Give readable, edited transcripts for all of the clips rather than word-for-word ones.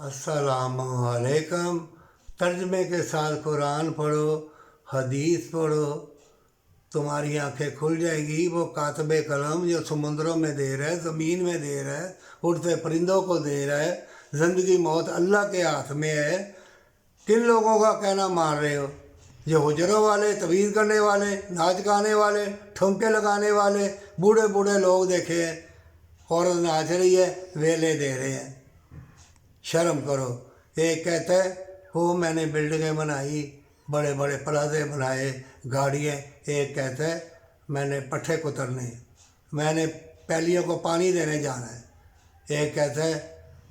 अस्सलाम वालेकुम। तर्जमे के साथ कुरान पढ़ो, हदीस पढ़ो, तुम्हारी आंखें खुल जाएगी। वो कातबे कलम जो समुद्रों में दे रहा है, ज़मीन में दे रहा है, उड़ते परिंदों को दे रहा है। ज़िंदगी मौत अल्लाह के हाथ में है। किन लोगों का कहना मान रहे हो? जो हुजरों वाले, तवीज़ करने वाले, नाच गाने वाले, ठुमके लगाने वाले बूढ़े बूढ़े लोग देखे हैं, औरत नाच रही है, वेले दे रहे हैं। शर्म करो। एक कहता है वो मैंने बिल्डिंगें बनाई, बड़े बड़े प्लाजे बनाए, गाड़ियाँ। एक कहता है मैंने पट्ठे कुतरने, मैंने पैलियों को पानी देने जाना है। एक कहता है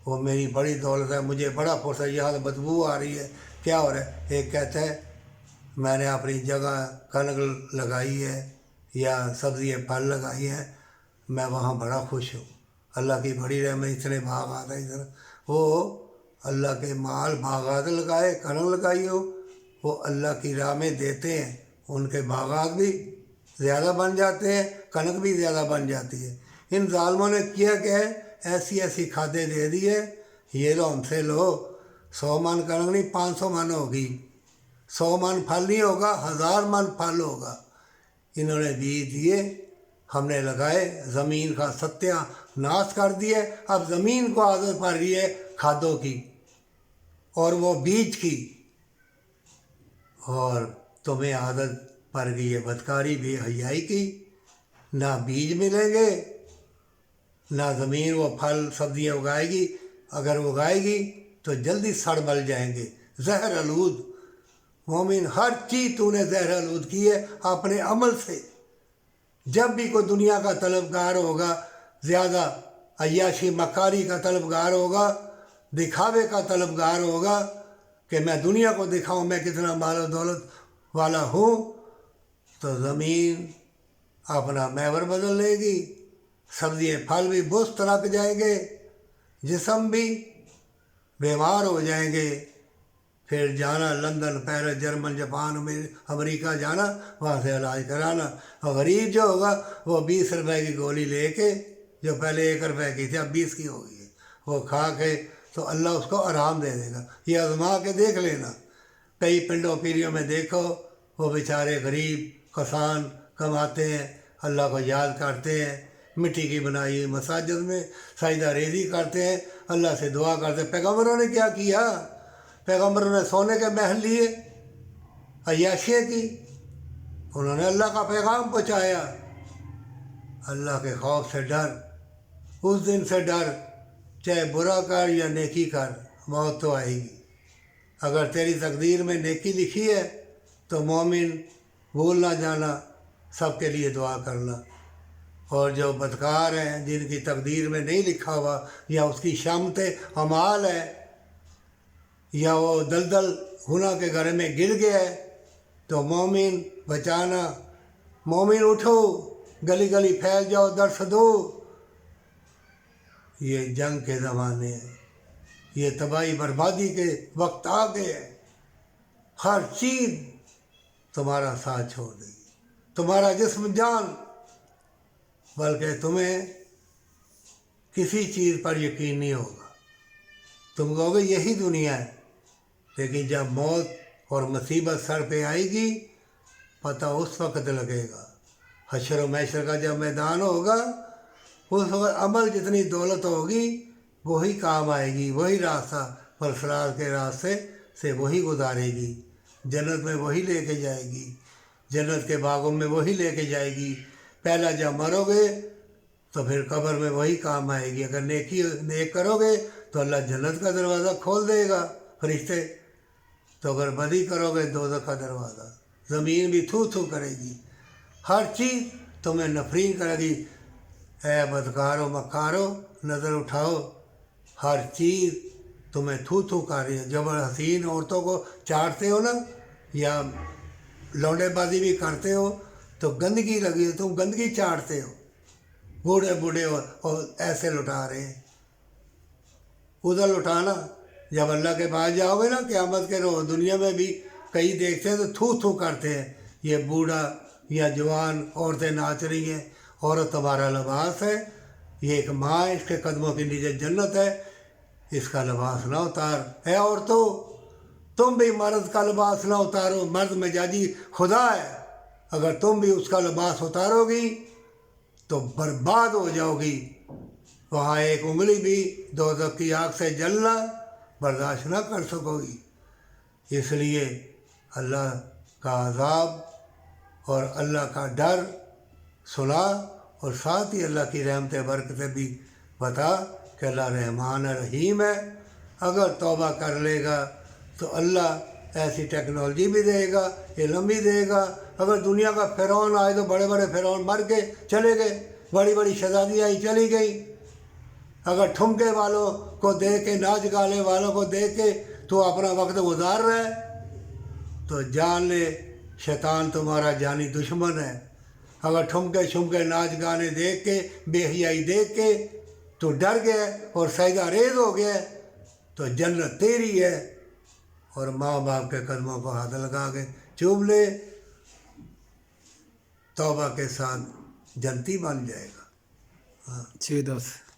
वो मेरी बड़ी दौलत है, मुझे बड़ा फुर्सत, यहाँ से बदबू आ रही है, क्या हो रहा है। एक कहता है मैंने अपनी जगह कनक लगाई है या सब्ज़ी फल लगाई हैं, मैं वहाँ बड़ा खुश हूँ, अल्लाह की बड़ी रहमत, इतने भाग आता है इधर। वो अल्लाह के माल बागात लगाए, कनक लगाई हो, वो अल्लाह की राह में देते हैं, उनके बागात भी ज़्यादा बन जाते हैं, कनक भी ज़्यादा बन जाती है। इन ज़ालिमों ने किया क्या है, ऐसी ऐसी खादें दे दी है, ये लो हमसे लो। 100 मन कनक नहीं 500 मन होगी, 100 मन फल नहीं होगा, 1000 मन फल होगा। इन्होंने बीज दिए, हमने लगाए, ज़मीन का सत्यानाश कर दिए। अब ज़मीन को आदत पड़ रही है खादों की और वो बीज की, और तुम्हें आदत पड़ गई है बदकारी बेहयाई की। ना बीज मिलेंगे, ना ज़मीन वो फल सब्जियाँ उगाएगी, अगर उगाएगी तो जल्दी सड़ मल जाएंगे। जहर आलूद मोमिन, हर चीज़ तूने जहर आलूद की है अपने अमल से। जब भी कोई दुनिया का तलबगार होगा, ज़्यादा अय्याशी मकारी का तलबगार होगा, दिखावे का तलबगार होगा कि मैं दुनिया को दिखाऊं मैं कितना माल दौलत वाला हूँ, तो ज़मीन अपना मैवर बदल लेगी, सब्ज़ी फल भी बुस्त रख जाएंगे, जिस्म भी बीमार हो जाएंगे। फिर जाना London, Paris, German, Japan, America जाना, वहाँ से इलाज कराना। और गरीब जो होगा वो 20 रुपए की गोली लेके, जो पहले 1 रुपए की थी अब 20 की हो गई है, वो खा के तो अल्लाह उसको आराम दे देगा। ये आजमा के देख लेना। कई पिंडों पीरियों में देखो, वो बेचारे गरीब किसान कमाते हैं, अल्लाह को याद करते हैं, मिट्टी की बनाई हुई मसाजिद में सजदा रेज़ी करते हैं, अल्लाह से दुआ करते हैं। पैगम्बरों ने क्या किया? पैगम्बरों ने सोने के महल लिए, अय्याशी की, उन्होंने अल्लाह का पैगाम पहुँचाया। अल्लाह के खौफ से डर, उस दिन से डर, चाहे बुरा कर या नेकी कर, मौत तो आएगी। अगर तेरी तकदीर में नेकी लिखी है तो मोमिन भूल ना जाना, सबके लिए दुआ करना। और जो बदकार हैं, जिनकी तकदीर में नहीं लिखा हुआ, या उसकी शामत अमाल है, या वो दलदल गुनाह के घर में गिर गया है, तो मोमिन बचाना। मोमिन उठो, गली गली फैल जाओ, दर्श दो। ये जंग के ज़माने हैं, ये तबाही बर्बादी के वक्त आ गए हैं। हर चीज़ तुम्हारा साथ छोड़ देगी, तुम्हारा जिस्म जान, बल्कि तुम्हें किसी चीज़ पर यकीन नहीं होगा। तुम कहोगे यही दुनिया है, लेकिन जब मौत और मुसीबत सर पे आएगी, पता उस वक्त लगेगा। हशर व महशर का जब मैदान होगा, उस वक्त अमल जितनी दौलत होगी वही काम आएगी, वही रास्ता फरसराज के रास्ते से वही गुजारेगी, जन्नत में वही लेके जाएगी, जन्नत के बागों में वही लेके जाएगी। पहला जब मरोगे तो फिर कब्र में वही काम आएगी। अगर नेक करोगे तो अल्लाह जन्नत का दरवाज़ा खोल देगा, फरिश्ते। तो अगर बदी करोगे दोज़ख का दरवाज़ा, ज़मीन भी थू थू करेगी, हर चीज़ तुम्हें नफरीन करेगी। ऐ बदकारो मकारो, नज़र उठाओ, हर चीज़ तुम्हें थू थू कर रही है। जब हसीन औरतों को चाटते हो ना, या लौंडेबाजी भी करते हो, तो गंदगी लगी हो, तुम गंदगी चाटते हो। बूढ़े बूढ़े और ऐसे लुटा रहे हैं, उधर लुटाना। जब अल्लाह के पास जाओगे ना क़यामत के रोज़, दुनिया में भी कई देखते हैं तो थू थू करते हैं, ये बूढ़ा या जवान औरतें नाच रही हैं, औरत तुम्हारा लिबास है, ये एक माँ है, इसके कदमों के नीचे जन्नत है। اس کا لباس نہ اتار. اے عورتوں تم بھی مرد کا لباس نہ اتارو, مرد مجازی خدا ہے, اگر تم بھی اس کا لباس اتارو گی تو برباد ہو جاؤ گی. وہاں ایک انگلی بھی دوزخ کی آگ سے جلنا برداشت نہ کر سکو گی. اس لیے اللہ کا عذاب اور اللہ کا ڈر سنا, اور ساتھ ہی اللہ کی رحمت برکتیں بھی بتا کہ اللہ رحمان رحیم ہے. اگر توبہ کر لے گا تو اللہ ایسی ٹیکنالوجی بھی دے گا, علم بھی دے گا. اگر دنیا کا فرعون آئے تو بڑے بڑے فرعون مر کے چلے گئے, بڑی بڑی شہزادیاں چلی گئیں. اگر ٹھمکے والوں کو دیکھ کے, ناچ گانے والوں کو دیکھ کے تو اپنا وقت گزار رہا ہے تو جان لے شیطان تمہارا جانی دشمن ہے. اگر ٹھمکے چھمکے ناچ گانے دیکھ کے, بے حیائی دیکھ کے تو ڈر گیا اور سجدہ ریز ہو گیا تو جنت تیری ہے, اور ماں باپ کے قدموں کو ہاتھ لگا کے چوم لے, توبہ کے ساتھ جنتی بن جائے گا. جی دوست.